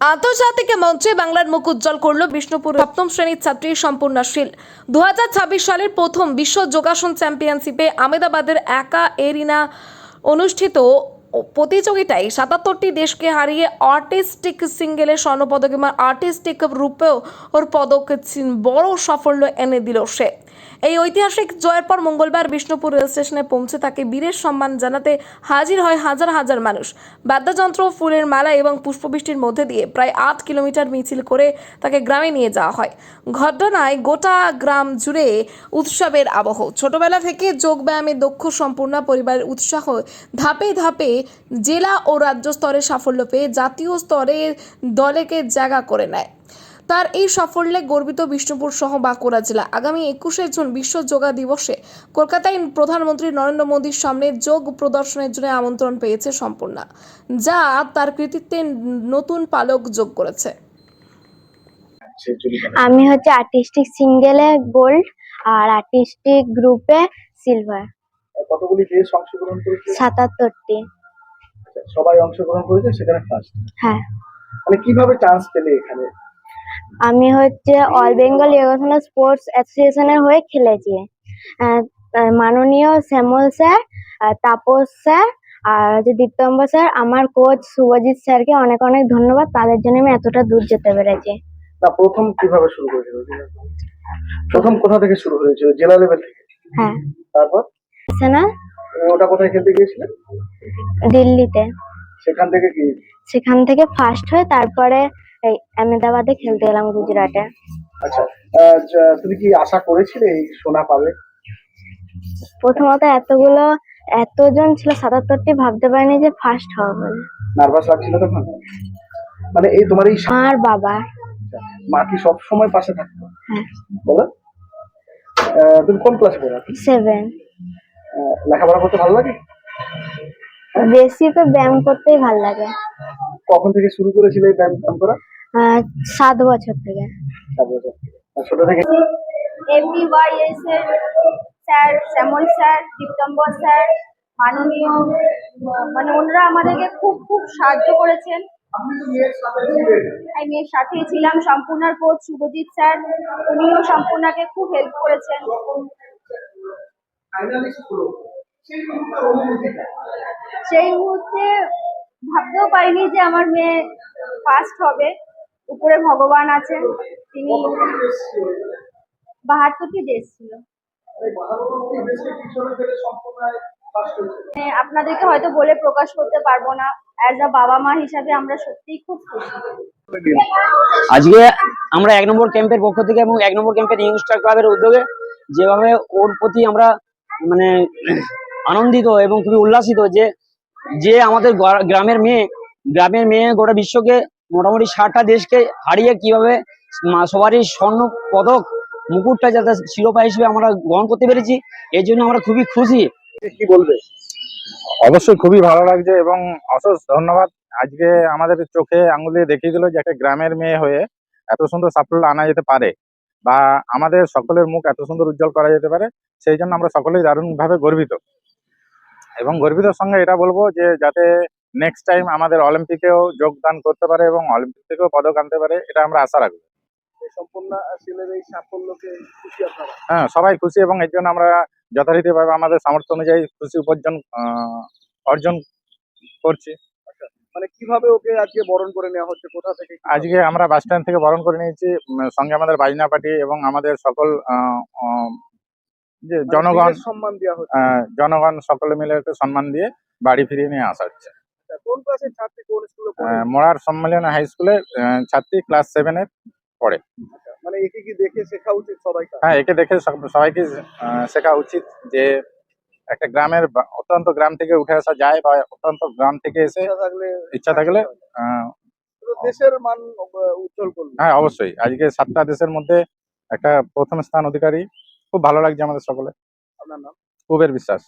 আন্তর্জাতিক মঞ্চে বাংলার মুখ উজ্জ্বল করল বিষ্ণুপুর সপ্তম শ্রেণীর ছাত্রী সম্পূর্ণা শীল। 2026 সালের প্রথম বিশ্ব যোগাসন চ্যাম্পিয়নশিপে আহমেদাবাদের একা এরিনা অনুষ্ঠিত প্রতিযোগিতায় 77টি দেশকে হারিয়ে আর্টিস্টিক সিঙ্গেলে স্বর্ণপদক এবং আর্টিস্টিক রূপেও ওর পদক বড় সাফল্য এনে দিল সে। এই ঐতিহাসিক জয়ের পর মঙ্গলবার বিষ্ণুপুর রেল স্টেশনে পৌঁছে তাকে বীরের সম্মান জানাতে হাজির হয় হাজার হাজার মানুষ। বাদ্যযন্ত্র, ফুলের মালা এবং পুষ্পবৃষ্টির মধ্যে দিয়ে প্রায় 8 কিলোমিটার মিছিল করে তাকে গ্রামে নিয়ে যাওয়া হয়। ঘটনায় গোটা গ্রাম জুড়ে উৎসবের আবহ। ছোটবেলা থেকে যোগব্যায়ামে দক্ষ সম্পূর্ণা পরিবারের উৎসাহ ধাপে ধাপে জেলা ও রাজ্য স্তরে সাফল্য পেয়ে জাতীয় স্তরের দলেকে জায়গা করে নেয়। তার এই সাফল্যে গর্বিত বিষ্ণুপুর সহ বাঁকুড়া জেলা। আগামী 21শে জুন বিশ্ব যোগা দিবসে কলকাতায় প্রধানমন্ত্রী নরেন্দ্র মোদীর সামনে যোগ প্রদর্শনের জন্য আমন্ত্রণ পেয়েছে সম্পূর্ণা, যা তার কৃতিত্বে নতুন পালক যোগ করেছে। আমি হচ্ছে আর্টিস্টিক সিঙ্গেলে গোল্ড আর আর্টিস্টিক গ্রুপে সিলভার। কতগুলি দেশ অংশগ্রহণ করেছে? 77টি। সবাই অংশগ্রহণ করেছে, সেখানে ফার্স্ট। হ্যাঁ, মানে কিভাবে চান্স পেলে এখানে? আমি হচ্ছে অল বেঙ্গল যোগাসন স্পোর্টস অ্যাসোসিয়েশনের হয়ে খেলেছি। মাননীয় শ্যামল স্যার, তাপস স্যার আর হচ্ছে দীপ্তম্বর স্যার, আমার কোচ শুভজিৎ স্যারকে অনেক অনেক ধন্যবাদ। তাদের জন্য আমি এতটা দূর যেতে পেরেছি। না, প্রথম কিভাবে শুরু করেছিল? প্রথম কোথা থেকে শুরু হয়েছিল? জেলা লেভেল থেকে? হ্যাঁ। তারপর না, ওটা কোথায় খেলতে গিয়েছিলেন? দিল্লিতে। সেখান থেকে ফার্স্ট হয়ে তারপরে এই আহমেদাবাদে খেলতে গেলাম, গুজরাটে। আচ্ছা, তুমি কি আশা করেছিলে এই সোনা পাবে? প্রথমত এতজন ছিল, 77টি, ভাবতে পারিনি যে ফার্স্ট হবে বলে। নার্ভাস লাগছিল তখন? মানে এই তোমার এই আর বাবা মা কি সব সময় পাশে থাকতো? হ্যাঁ। বলো, তুমি কোন ক্লাসে পড়ো? 7। লেখাপড়া করতে ভালো লাগে? বেশি তো ব্যায়াম করতেই ভালো লাগে। কখন থেকে শুরু করেছিলে এই ব্যায়াম করা? 7 বছর থেকে। 7 বছর। ছোট থেকে এমবিওয়াইএস এর স্যার, শ্যামল স্যার, দীপ্তম্বর স্যার, মাননীয় মানে ওনারা আমাদেরকে খুব খুব সাহায্য করেছেন। আমি মেয়ের সাথেই ছিলাম। সম্পূর্ণার কোচ শুভজিৎ স্যার, উনিও সম্পূর্ণাকে খুব হেল্প করেছেন। সেই মুহূর্তে ভাবতেও পারিনি যে আমার মেয়ে ফার্স্ট হবে। উপরে ভগবান আছেন, তিনি 72টি দেশ ছিল। আপনাদেরকে হয়তো বলে প্রকাশ করতে পারবো না। অ্যাজ আ বাবা মা হিসাবে আমরা সত্যিই খুব খুশি। আজকে আমরা 1 নম্বর ক্যাম্পের পক্ষ থেকে এবং 1 নম্বর ক্যাম্পের ইংস্টার ক্লাবের উদ্যোগে যেভাবে ওর প্রতি আমরা মানে আনন্দিত এবং খুবই উল্লাসিত যে আমাদের গ্রামের মেয়ে গোটা বিশ্বকে মোটামুটি 60টা দেশকে হারিয়ে কিভাবে সবারই স্বর্ণ পদক মুকুটটা যাতে শিরোপা হিসেবে আমরা গ্রহণ করতে পেরেছি, এর জন্য আমরা খুবই খুশি। কি বলবে? অবশ্যই খুবই ভালো লাগছে এবং অশেষ ধন্যবাদ। আজকে আমাদের চোখে আঙুল দিয়ে দেখিয়ে দিল যে একটা গ্রামের মেয়ে হয়ে এত সুন্দর সাফল্য আনা যেতে পারে বা আমাদের সকলের মুখ এত সুন্দর উজ্জ্বল করা যেতে পারে। সেই জন্য আমরা সকলেই দারুণভাবে গর্বিত এবং গর্বিতর সঙ্গে এটা বলবো যে যাতে নেক্সট টাইম আমাদের অলিম্পিকেও যোগদান করতে পারে এবং অলিম্পিক থেকেও পদক আনতে পারে, এটা আমরা আশা রাখবো। সম্পূর্ণ ছেলের এই সাফল্যকে খুশি আপনারা? হ্যাঁ, সবাই খুশি এবং এর জন্য আমরা যথারীতিভাবে আমাদের সামর্থ্য অনুযায়ী খুশি অর্জন করছি। মানে কিভাবে ওকে আজকে বরণ করে নেওয়া হচ্ছে? কোথা থেকে? আজকে আমরা বাস স্ট্যান্ড থেকে বরণ করে নিয়েছি, সঙ্গে আমাদের বাজনা পার্টি এবং আমাদের সকল যে জনগণ সম্মান দেওয়া হচ্ছে। জনগণ সকলে মিলে একটু সম্মান দিয়ে বাড়ি ফিরিয়ে নিয়ে আসা হচ্ছে। কোন ক্লাসের ছাত্রী? কোন স্কুলে পড়ে? মোড়ার সম্মেলন হাই স্কুলের ছাত্রী, ক্লাস 7 এর পড়ে। মানে একে কি দেখে শেখা উচিত সবাইকে? হ্যাঁ, একে দেখে সবাইকে শেখা উচিত যে একটা গ্রামের অত্যন্ত গ্রাম থেকে উঠে আসা যায় বা অত্যন্ত গ্রাম থেকে এসে ইচ্ছা থাকলে দেশের মান উজ্জ্বল করবে। হ্যাঁ, অবশ্যই। আজকে 7টা দেশের মধ্যে একটা প্রথম স্থান অধিকারী, খুব ভালো লাগছে আমাদের সকলে। আপনার নাম? কুবের বিশ্বাস।